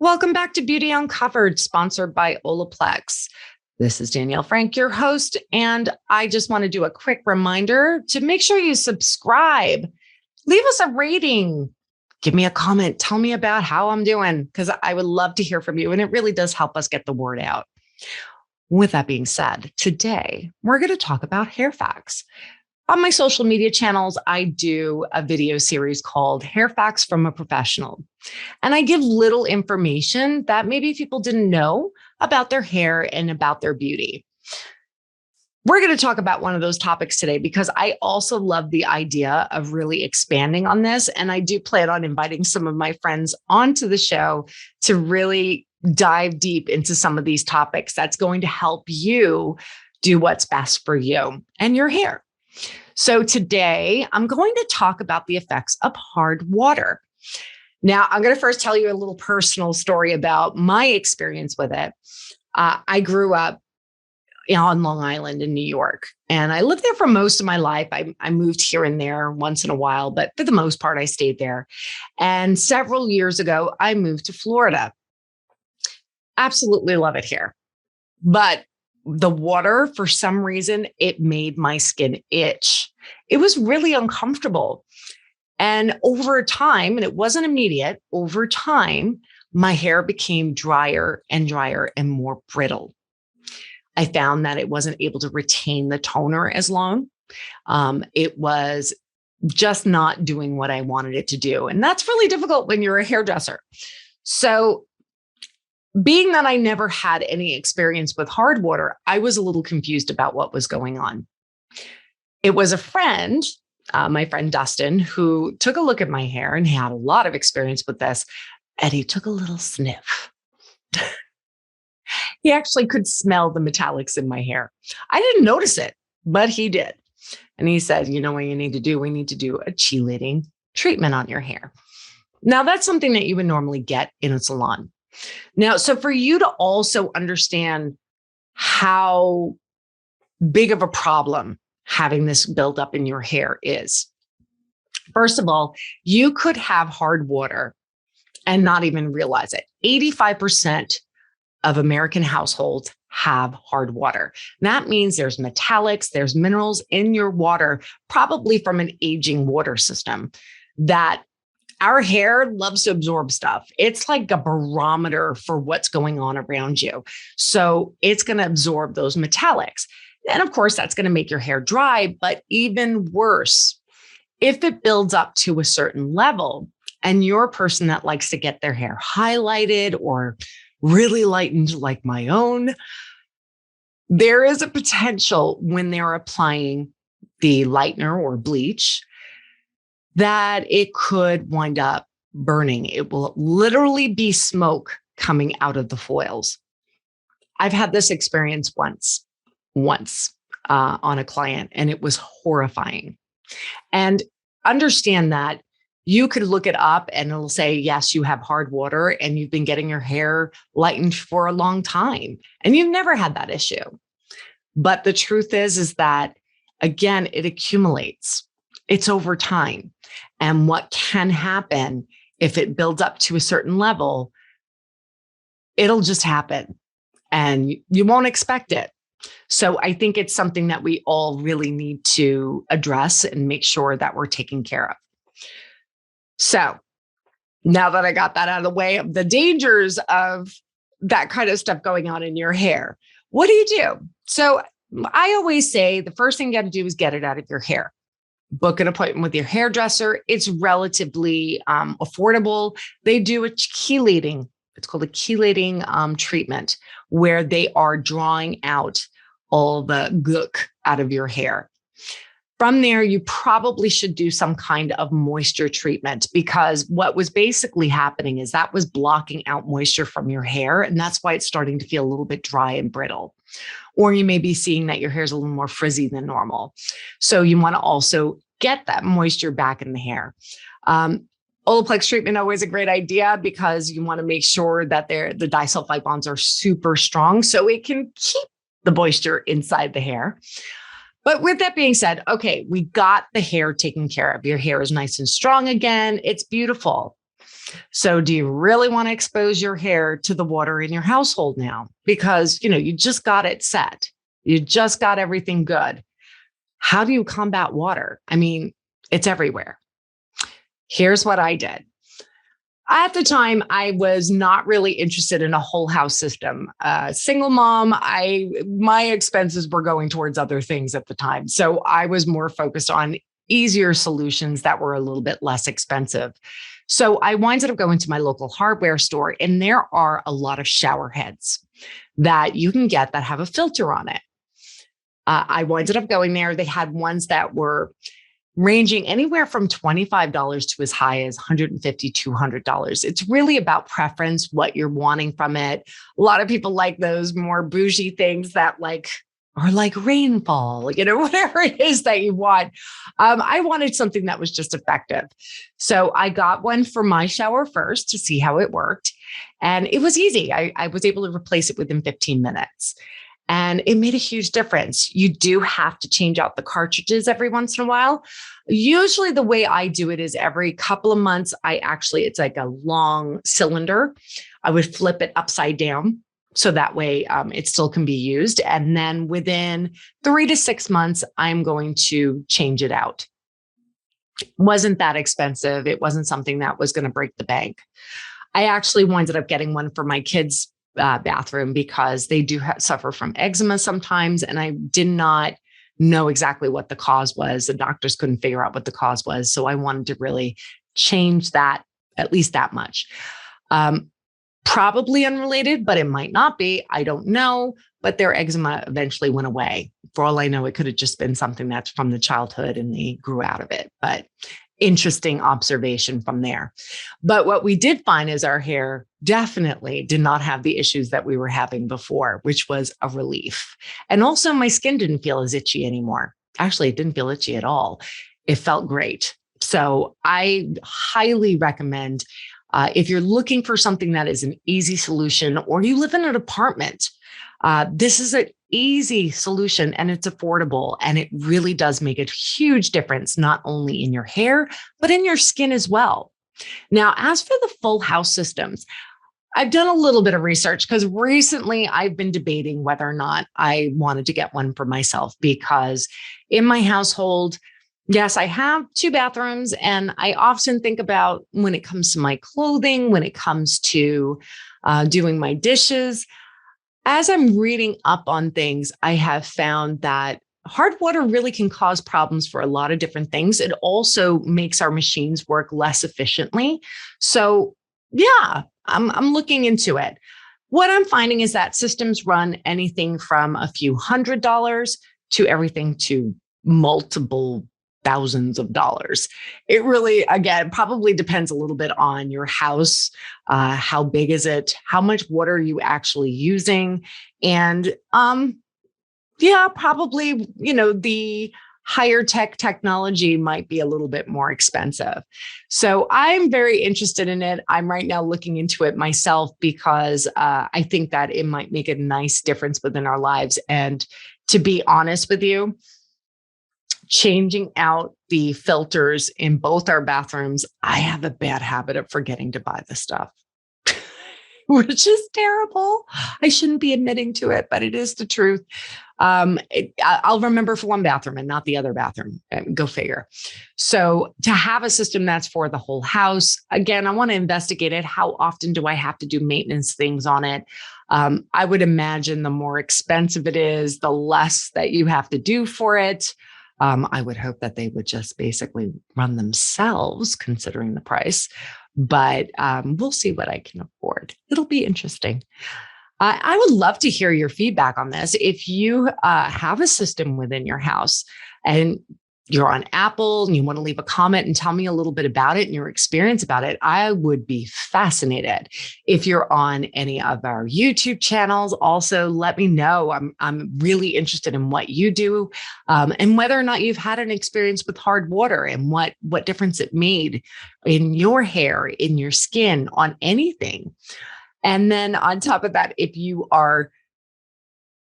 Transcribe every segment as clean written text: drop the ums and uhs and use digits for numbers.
Welcome back to Beauty Uncovered, sponsored by Olaplex. This is Danielle Frank, your host, and I just want to do a quick reminder to make sure you subscribe. Leave us a rating. Give me a comment. Tell me about how I'm doing, because I would love to hear from you, and it really does help us get the word out. With that being said, today we're going to talk about hair facts. On my social media channels, I do a video series called Hair Facts from a Professional. And I give little information that maybe people didn't know about their hair and about their beauty. We're going to talk about one of those topics today because I also love the idea of really expanding on this. And I do plan on inviting some of my friends onto the show to really dive deep into some of these topics that's going to help you do what's best for you and your hair. So today I'm going to talk about the effects of hard water. Now, I'm going to first tell you a little personal story about my experience with it. I grew up on Long Island in New York, and I lived there for most of my life. I moved here and there once in a while, but for the most part, I stayed there. And several years ago, I moved to Florida. Absolutely love it here. But the water, for some reason, it made my skin itch. It was really uncomfortable. And over time, and it wasn't immediate, over time, my hair became drier and drier and more brittle. I found that it wasn't able to retain the toner as long. It was just not doing what I wanted it to do. And that's really difficult when you're a hairdresser. So being that I never had any experience with hard water, I was a little confused about what was going on. It was a friend, my friend Dustin, who took a look at my hair and had a lot of experience with this. And he took a little sniff. He actually could smell the metallics in my hair. I didn't notice it, but he did. And he said, you know what you need to do? We need to do a chelating treatment on your hair. Now, that's something that you would normally get in a salon. Now, so for you to also understand how big of a problem having this build up in your hair is, first of all, you could have hard water and not even realize it. 85% of American households have hard water. That means there's metallics, there's minerals in your water, probably from an aging water system that our hair loves to absorb stuff. It's like a barometer for what's going on around you. So it's going to absorb those metallics. And of course, that's going to make your hair dry, but even worse, if it builds up to a certain level and you're a person that likes to get their hair highlighted or really lightened like my own, there is a potential when they're applying the lightener or bleach that it could wind up burning. It will literally be smoke coming out of the foils. I've had this experience once on a client, and it was horrifying. And understand that you could look it up and it'll say, yes, you have hard water and you've been getting your hair lightened for a long time and you've never had that issue. But the truth is that, again, it accumulates. It's over time. And what can happen if it builds up to a certain level, it'll just happen and you won't expect it. So I think it's something that we all really need to address and make sure that we're taking care of. So now that I got that out of the way of the dangers of that kind of stuff going on in your hair, what do you do? So I always say the first thing you got to do is get it out of your hair. Book an appointment with your hairdresser. It's relatively affordable. They do a chelating. It's called a chelating treatment where they are drawing out all the gook out of your hair. From there, you probably should do some kind of moisture treatment because what was basically happening is that was blocking out moisture from your hair. And that's why it's starting to feel a little bit dry and brittle. Or you may be seeing that your hair is a little more frizzy than normal. So you want to also get that moisture back in the hair. Olaplex treatment always a great idea because you want to make sure that the disulfide bonds are super strong so it can keep the moisture inside the hair. But with that being said, okay, we got the hair taken care of. Your hair is nice and strong again. It's beautiful. So do you really want to expose your hair to the water in your household now? Because, you just got it set. You just got everything good. How do you combat water? I mean, it's everywhere. Here's what I did. At the time, I was not really interested in a whole house system. Single mom, my expenses were going towards other things at the time. So I was more focused on easier solutions that were a little bit less expensive. So I winded up going to my local hardware store, and there are a lot of shower heads that you can get that have a filter on it. I winded up going there. They had ones that were ranging anywhere from $25 to as high as $150, $200. It's really about preference, what you're wanting from it. A lot of people like those more bougie things that are like rainfall, whatever it is that you want. I wanted something that was just effective. So I got one for my shower first to see how it worked. And it was easy. I was able to replace it within 15 minutes. And it made a huge difference. You do have to change out the cartridges every once in a while. Usually the way I do it is every couple of months, it's like a long cylinder. I would flip it upside down so that way it still can be used. And then within 3 to 6 months, I'm going to change it out. Wasn't that expensive. It wasn't something that was going to break the bank. I actually winded up getting one for my kids' bathroom because they do suffer from eczema sometimes. And I did not know exactly what the cause was. The doctors couldn't figure out what the cause was. So I wanted to really change that, at least that much. Probably unrelated, but it might not be. I don't know. But their eczema eventually went away. For all I know, it could have just been something that's from the childhood and they grew out of it. But interesting observation from there. But what we did find is our hair definitely did not have the issues that we were having before, which was a relief. And also my skin didn't feel as itchy anymore. Actually, it didn't feel itchy at all. It felt great. So I highly recommend if you're looking for something that is an easy solution or you live in an apartment, this is an easy solution and it's affordable. And it really does make a huge difference, not only in your hair, but in your skin as well. Now, as for the full house systems, I've done a little bit of research because recently I've been debating whether or not I wanted to get one for myself because in my household, yes, I have 2 bathrooms and I often think about when it comes to my clothing, when it comes to doing my dishes. As I'm reading up on things, I have found that hard water really can cause problems for a lot of different things. It also makes our machines work less efficiently. So yeah, I'm looking into it. What I'm finding is that systems run anything from a few $100s to everything to multiple thousands of dollars. It really, again, probably depends a little bit on your house. How big is it? How much water are you actually using? And yeah, probably, the higher technology might be a little bit more expensive. So I'm very interested in it. I'm right now looking into it myself because I think that it might make a nice difference within our lives. And to be honest with you, changing out the filters in both our bathrooms, I have a bad habit of forgetting to buy the stuff, which is terrible. I shouldn't be admitting to it, but it is the truth. I'll remember for one bathroom and not the other bathroom. Go figure. So to have a system that's for the whole house, again, I want to investigate it. How often do I have to do maintenance things on it? I would imagine the more expensive it is, the less that you have to do for it. I would hope that they would just basically run themselves, considering the price. But we'll see what I can afford. It'll be interesting. I would love to hear your feedback on this. If you have a system within your house and you're on Apple and you want to leave a comment and tell me a little bit about it and your experience about it, I would be fascinated. If you're on any of our YouTube channels, also let me know. I'm really interested in what you do and whether or not you've had an experience with hard water and what difference it made in your hair, in your skin, on anything. And then on top of that, if you are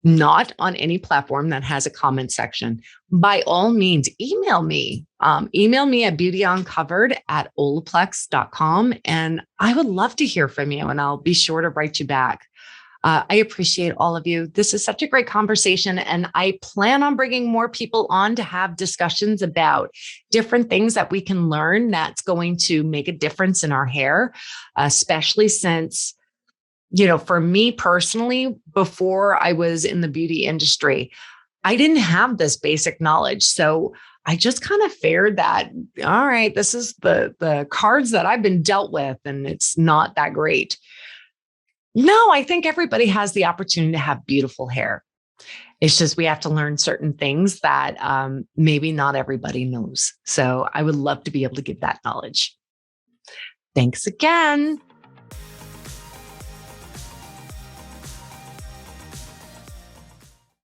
not on any platform that has a comment section, by all means, email me. Email me at beautyuncovered@olaplex.com. And I would love to hear from you, and I'll be sure to write you back. I appreciate all of you. This is such a great conversation, and I plan on bringing more people on to have discussions about different things that we can learn that's going to make a difference in our hair, especially since, for me personally, before I was in the beauty industry, I didn't have this basic knowledge. So I just kind of feared that, all right, this is the cards that I've been dealt with, and it's not that great. No, I think everybody has the opportunity to have beautiful hair. It's just we have to learn certain things that maybe not everybody knows. So I would love to be able to give that knowledge. Thanks again.